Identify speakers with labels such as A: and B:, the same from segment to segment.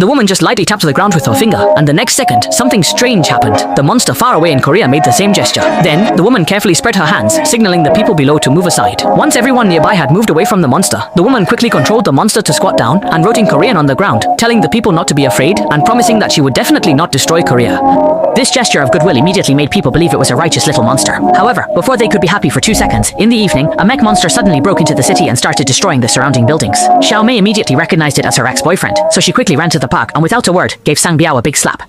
A: The woman just lightly tapped the ground with her finger, and the next second, something strange happened. The monster far away in Korea made the same gesture. Then, the woman carefully spread her hands, signaling the people below to move aside. Once everyone nearby had moved away from the monster, the woman quickly controlled the monster to squat down and wrote in Korean on the ground, telling the people not to be afraid and promising that she would definitely not destroy Korea. This gesture of goodwill immediately made people believe it was a righteous little monster. However, before they could be happy for 2 seconds, in the evening, a mech monster suddenly broke into the city and started destroying the surrounding buildings. Xiao Mei immediately recognized it as her ex-boyfriend, so she quickly ran to the park and without a word, gave Sang Biao a big slap.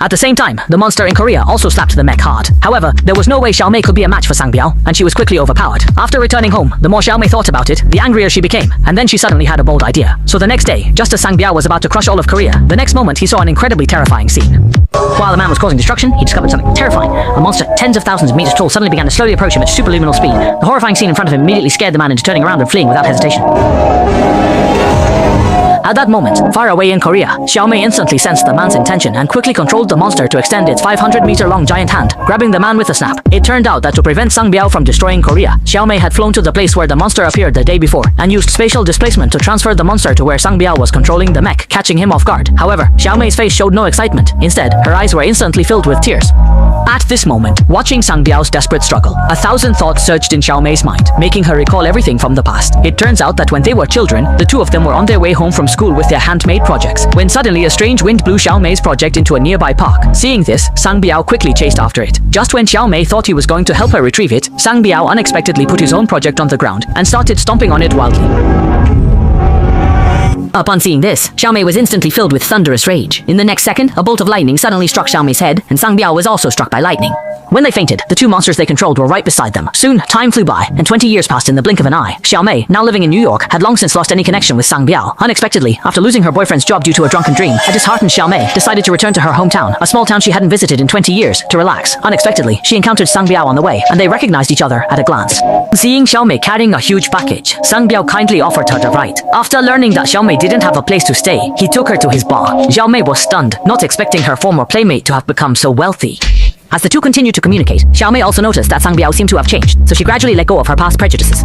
A: At the same time, the monster in Korea also slapped the mech hard. However, there was no way Xiao Mei could be a match for Sang Biao, and she was quickly overpowered. After returning home, the more Xiao Mei thought about it, the angrier she became, and then she suddenly had a bold idea. So the next day, just as Sang Biao was about to crush all of Korea, the next moment he saw an incredibly terrifying scene. While the man was causing destruction, he discovered something terrifying. A monster tens of thousands of meters tall suddenly began to slowly approach him at superluminal speed. The horrifying scene in front of him immediately scared the man into turning around and fleeing without hesitation. At that moment, far away in Korea, Xiao Mei instantly sensed the man's intention and quickly controlled the monster to extend its 500-meter-long giant hand, grabbing the man with a snap. It turned out that to prevent Sang Biao from destroying Korea, Xiao Mei had flown to the place where the monster appeared the day before and used spatial displacement to transfer the monster to where Sang Biao was controlling the mech, catching him off guard. However, Xiao Mei's face showed no excitement. Instead, her eyes were instantly filled with tears. At this moment, watching Sang Biao's desperate struggle, 1,000 thoughts surged in Xiao Mei's mind, making her recall everything from the past. It turns out that when they were children, the two of them were on their way home from school with their handmade projects, when suddenly a strange wind blew Xiao Mei's project into a nearby park. Seeing this, Sang Biao quickly chased after it. Just when Xiao Mei thought he was going to help her retrieve it, Sang Biao unexpectedly put his own project on the ground and started stomping on it wildly. Upon seeing this, Xiao Mei was instantly filled with thunderous rage. In the next second, a bolt of lightning suddenly struck Xiao Mei's head, and Sang Biao was also struck by lightning. When they fainted, the two monsters they controlled were right beside them. Soon, time flew by, and 20 years passed in the blink of an eye. Xiao Mei, now living in New York, had long since lost any connection with Sang Biao. Unexpectedly, after losing her boyfriend's job due to a drunken dream, a disheartened Xiao Mei decided to return to her hometown, a small town she hadn't visited in 20 years, to relax. Unexpectedly, she encountered Sang Biao on the way, and they recognized each other at a glance. Seeing Xiao Mei carrying a huge package, Sang Biao kindly offered her the ride. After learning that Xiao Mei didn't have a place to stay, he took her to his bar. Xiao Mei was stunned, not expecting her former playmate to have become so wealthy. As the two continued to communicate, Xiao Mei also noticed that Sang Biao seemed to have changed, so she gradually let go of her past prejudices.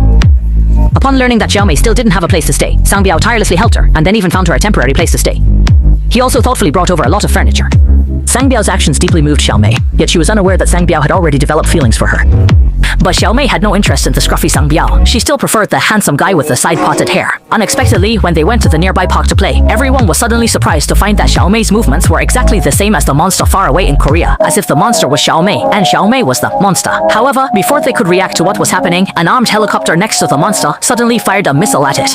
A: Upon learning that Xiao Mei still didn't have a place to stay, Sang Biao tirelessly helped her, and then even found her a temporary place to stay. He also thoughtfully brought over a lot of furniture. Sang Biao's actions deeply moved Xiao Mei, yet she was unaware that Sang Biao had already developed feelings for her. But Xiao Mei had no interest in the scruffy Sang Biao. She still preferred the handsome guy with the side-parted hair. Unexpectedly, when they went to the nearby park to play, everyone was suddenly surprised to find that Xiao Mei's movements were exactly the same as the monster far away in Korea, as if the monster was Xiao Mei, and Xiao Mei was the monster. However, before they could react to what was happening, an armed helicopter next to the monster suddenly fired a missile at it.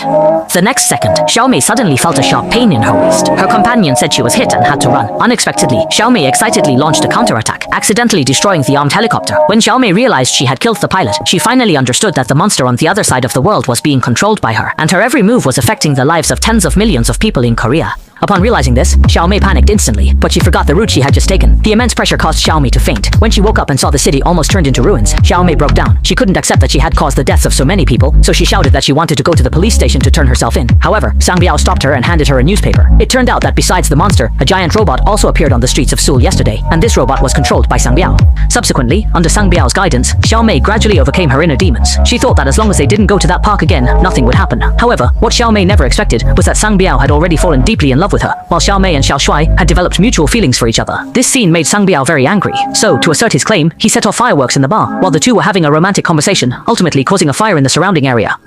A: The next second, Xiao Mei suddenly felt a sharp pain in her waist. Her companion said she was hit and had to run. Unexpectedly, Xiao Mei excitedly launched a counterattack, accidentally destroying the armed helicopter. When Xiao Mei realized she had killed the pilot, she finally understood that the monster on the other side of the world was being controlled by her, and her every move was affecting the lives of tens of millions of people in Korea. Upon realizing this, Xiao Mei panicked instantly, but she forgot the route she had just taken. The immense pressure caused Xiao Mei to faint. When she woke up and saw the city almost turned into ruins, Xiao Mei broke down. She couldn't accept that she had caused the deaths of so many people, so she shouted that she wanted to go to the police station to turn herself in. However, Sang Biao stopped her and handed her a newspaper. It turned out that besides the monster, a giant robot also appeared on the streets of Seoul yesterday, and this robot was controlled by Sang Biao. Subsequently, under Sang Biao's guidance, Xiao Mei gradually overcame her inner demons. She thought that as long as they didn't go to that park again, nothing would happen. However, what Xiao Mei never expected was that Sang Biao had already fallen deeply in love with her, while Xiao Mei and Xiao Shuai had developed mutual feelings for each other. This scene made Sang Biao very angry, so to assert his claim, he set off fireworks in the bar, while the two were having a romantic conversation, ultimately causing a fire in the surrounding area.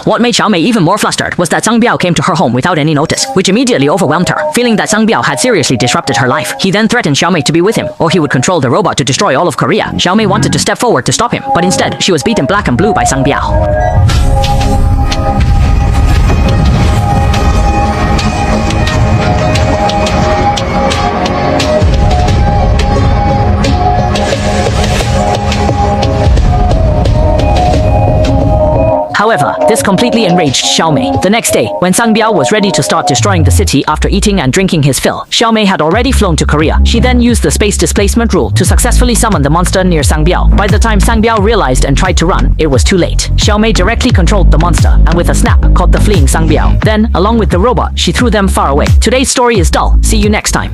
A: What made Xiao Mei even more flustered was that Sang Biao came to her home without any notice, which immediately overwhelmed her. Feeling that Sang Biao had seriously disrupted her life, he then threatened Xiao Mei to be with him, or he would control the robot to destroy all of Korea. Xiao Mei wanted to step forward to stop him, but instead, she was beaten black and blue by Sang Biao. However, this completely enraged Xiao Mei. The next day, when Sang Biao was ready to start destroying the city after eating and drinking his fill, Xiao Mei had already flown to Korea. She then used the space displacement rule to successfully summon the monster near Sang Biao. By the time Sang Biao realized and tried to run, it was too late. Xiao Mei directly controlled the monster, and with a snap, caught the fleeing Sang Biao. Then, along with the robot, she threw them far away. Today's story is dull. See you next time.